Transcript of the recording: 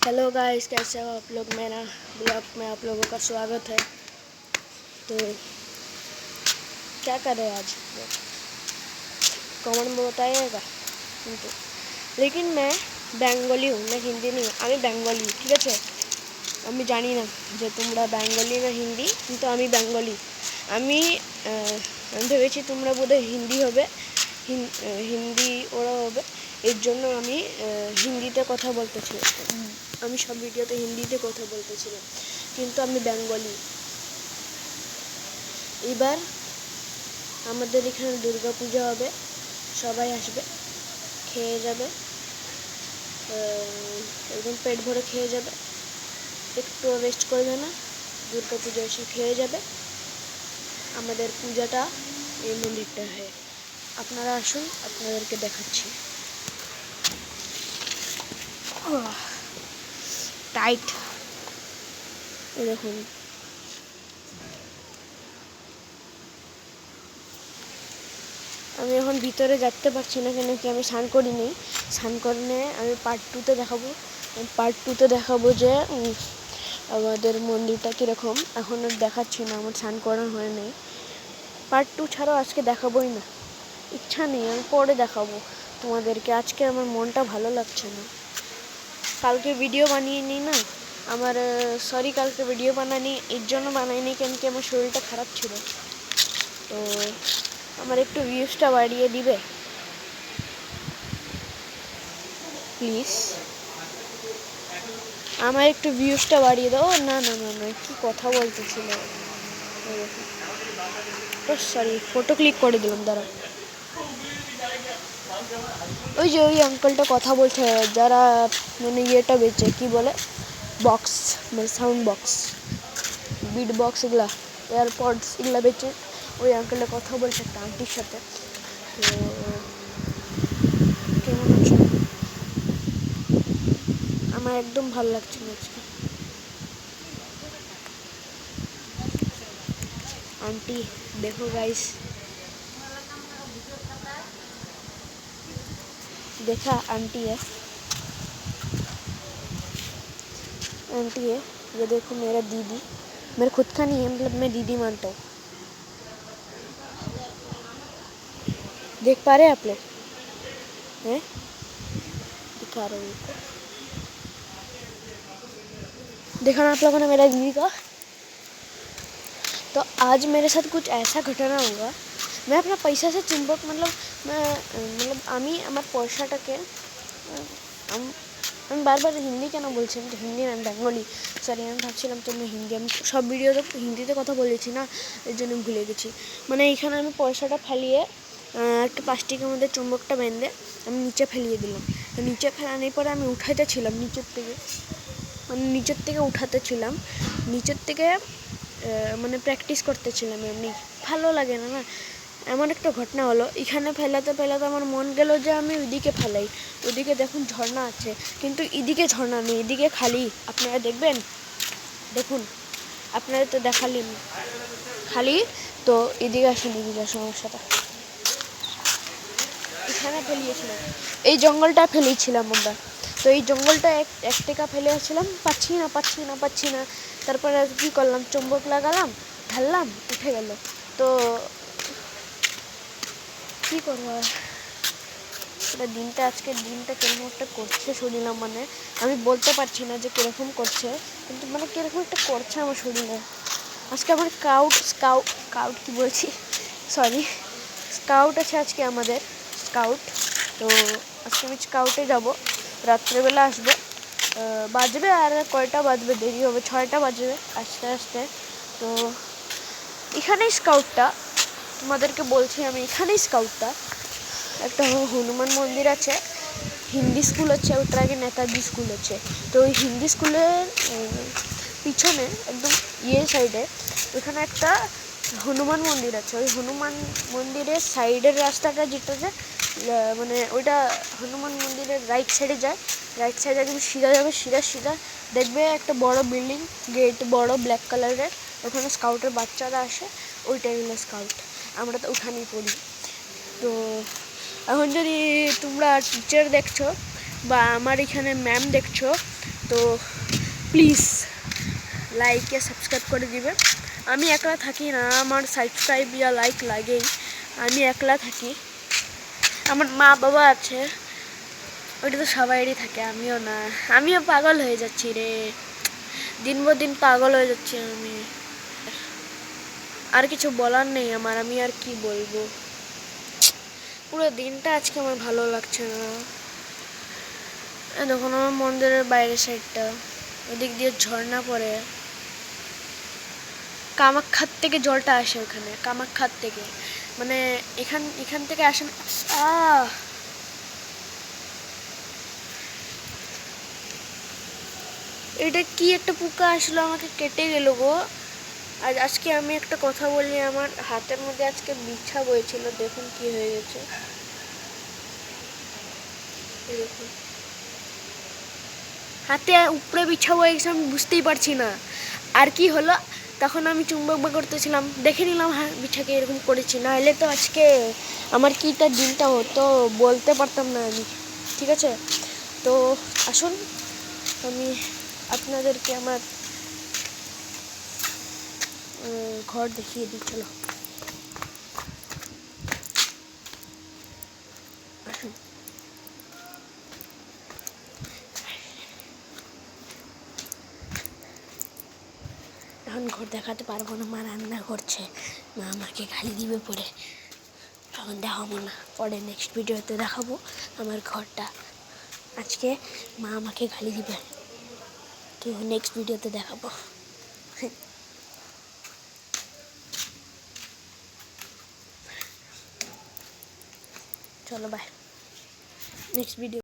Hello guys, कैसे हो आप लोग। मेरा ब्लॉग में आप लोगों का स्वागत है। तो क्या कर रहे हैं आज कमेंट में बताइएगा। लेकिन मैं बेंगली हूँ, मैं हिंदी नहीं हूँ। আমি বেঙ্গলি, ঠিক আছে। আমি জানি না যে তোমরা বেঙ্গলি না হিন্দি, কিন্তু আমি বেঙ্গলি। আমি ভেবেছি তোমরা বোধহয় হিন্দি হবে, হিন্দি ওরা হবে। এর জন্য আমি হিন্দিতে কথা বলতেছিলাম। আমি সব ভিডিওতে হিন্দিতে কথা বলতেছিলাম, কিন্তু আমি বেঙ্গলি। এবার আমাদের এখানে দুর্গা পূজা হবে, সবাই আসবে, খেয়ে যাবে, একদম পেট ভরে খেয়ে যাবে, একটু ওয়েস্ট করবে না। দুর্গা পূজা এসে খেয়ে যাবে। আমাদের পূজাটা এই মন্দিরটা হয়। আপনারা আসুন, আপনাদেরকে দেখাচ্ছি। টাইট, এই দেখুন। আমি এখন ভিতরে যেতে পারছি না, কেন কি আমি স্নান করিনি। স্নান করে আমি পার্ট টুতে দেখাবো যে আমাদের মন্দিরটা কীরকম। এখন আর দেখাচ্ছি না, আমার স্নান করা হয় নাই। পার্ট 2 ছাড়াও আজকে দেখাবোই না, ইচ্ছা নেই। আমি পরে দেখাবো তোমাদেরকে। আজকে আমার মনটা ভালো লাগছে না। কালকে ভিডিও বানিয়ে নিই না, আমার কালকে ভিডিও বানানি এর জন্য বানাইনি, কেন কি আমার শরীরটা খারাপ ছিল। তো আমার একটু ভিউজটা বাড়িয়ে দিবে প্লিজ। আমার একটু ভিউজটা বাড়িয়ে দাও। না না না না, কি কথা বলতেছিল। সরি, ফটো ক্লিক করে দিলাম, দাঁড়া। ওই যে ওই আঙ্কেলটা কথা বলছে, যারা মানে ইয়েটা বেচে, কি বলে, বক্স, মানে সাউন্ড বক্স, বিট বক্স, এগুলা এয়ারপডস এগুলা বেচে। ওই আঙ্কেলটা কথা বলছে একটা আন্টির সাথে। তো কেমন আছে? আমার একদম ভালো লাগছে না আজকে। आंटी देखो गाइस, देखा आंटी है, आंटी है। ये देखो मेरा दीदी, मेरा खुद का नहीं है, मतलब मैं दीदी मानता हूँ। देख पा रहे हैं आप लोग? हैं, दिखा रहे हैं। देखा ना आप लोगों ने मेरा दीदी का। तो आज मेरे साथ कुछ ऐसा घटना होगा। मैं अपना पैसा से चुंबक, मतलब আমি আমার পয়সাটাকে, আমি বারবার হিন্দি কেন বলছি, আমি তো হিন্দি না, আমি বেঙ্গলি। সরি, আমি ভাবছিলাম তো আমি হিন্দি, আমি সব ভিডিওতে হিন্দিতে কথা বলেছি না, এর জন্য ভুলে গেছি। মানে এইখানে আমি পয়সাটা ফেলিয়ে একটা প্লাস্টিকের মধ্যে চুম্বকটা বেঁধে আমি নিচে ফেলিয়ে দিলাম। নিচে ফেলানোর পরে আমি উঠাইতেছিলাম নিচের থেকে উঠাতেছিলাম, নিচের থেকে মানে প্র্যাকটিস করতেছিলাম। এমনি ভালো লাগে না না। এমন একটা ঘটনা হলো, এখানে ফেলাতে ফেলাতে আমার মন গেল যে আমি ওইদিকে ফেলাই। ওইদিকে দেখুন ঝর্ণা আছে, কিন্তু এদিকে ঝর্ণা নেই, এদিকে খালি। আপনারা দেখবেন, দেখুন, আপনারা তো দেখালেন খালি। তো এদিকে আসেন, এদিকে সমস্যাটা এখানে ফেলিয়েছিলাম, এই জঙ্গলটা ফেলিয়েছিলাম আমরা। তো এই জঙ্গলটা এক টেকা ফেলে আসছিলাম, পাচ্ছি না। তারপরে কী করলাম, চুম্বক লাগালাম, ঢাললাম, উঠে গেল। তো কী করবো আর, আজকের দিনটা কিরকম একটা করছে শরীরে। মানে আমি বলতে পারছি না যে কীরকম করছে, কিন্তু মানে কীরকম একটা করছে আমার শরীরে। আজকে আমার স্কাউট কি বলছি, সরি, স্কাউট আছে আজকে আমাদের, স্কাউট। তো আজকে আমি স্কাউটে যাব, রাত্রেবেলা আসবো। বাজবে আর কয়টা বাজবে, দেরি হবে, 6টা বাজবে আস্তে আস্তে। তো এখানেই স্কাউটটা, তোমাদেরকে বলছি আমি, এখানেই স্কাউটটা। একটা হনুমান মন্দির আছে, হিন্দি স্কুল আছে, ওটার আগে নেতাজি স্কুল আছে। তো ওই হিন্দি স্কুলের পিছনে একদম সাইডে ওখানে একটা হনুমান মন্দির আছে। ওই হনুমান মন্দিরের সাইডের রাস্তাটা যেটা যায়, মানে ওইটা হনুমান মন্দিরের রাইট সাইডে যায়। রাইট সাইডে একদম সিধা যাবে, সিধা দেখবে একটা বড় বিল্ডিং, গেট বড় ব্ল্যাক কালারের। ওখানে স্কাউটের বাচ্চারা আসে, ওইটাই হলো স্কাউট। আমরা তো ওখানেই পড়ি। তো এখন যদি তোমরা টিচার দেখছো বা আমার এখানে ম্যাম দেখছো, তো প্লিজ লাইক আর সাবস্ক্রাইব করে দিবে। আমি একলা থাকি না, আমার সাবস্ক্রাইব ইয়া লাইক লাগেই। আমি একলা থাকি, আমার মা বাবা আছে, ওইটা তো সবাইরই থাকে, আমিও না। আমিও পাগল হয়ে যাচ্ছি রে, দিন ব দিন পাগল হয়ে যাচ্ছি আমি। আর কিছু বলার নেই আমার, আমি আর কি বলবো। পুরো দিনটা আজকে আমার ভালো লাগছে না। দেখুন আমার মন্দিরের বাইরের সাইডটা, ওদিক দিয়ে ঝর্ণা পড়ে, কামাখ্যার থেকে জলটা আসে ওখানে, কামাখ্যার থেকে, মানে এখান থেকে আসে না। এটা কি একটা পোকা আসলো, আমাকে কেটে গেল গো। আর আজকে আমি একটা কথা বলি, আমার হাতের মধ্যে আজকে বিছা বইছিল, দেখুন কি হয়ে গেছে। দেখুন হাতে উপরে বিছা বয়ে গেছে, আমি বুঝতেই পারছি না আর কি হলো। তখন আমি চুম্বক করতেছিলাম, দেখে নিলাম হ্যাঁ বিছাকে এরকম করেছি, না হলে তো আজকে আমার কিটা দিনটা হতো বলতে পারতাম না আমি। ঠিক আছে, তো আসুন আমি আপনাদেরকে আমার ঘর দেখিয়ে দিই, চলো আসুন। এখন ঘর দেখাতে পারবো না, মা রান্না করছে, মা আমাকে গালি দিবে পরে, এখন দেখাবো না, পরে নেক্সট ভিডিওতে দেখাবো আমার ঘরটা। আজকে মা আমাকে গালি দিবে, তো নেক্সট ভিডিওতে দেখাবো। চলো বাই, নেক্সট ভিডিও।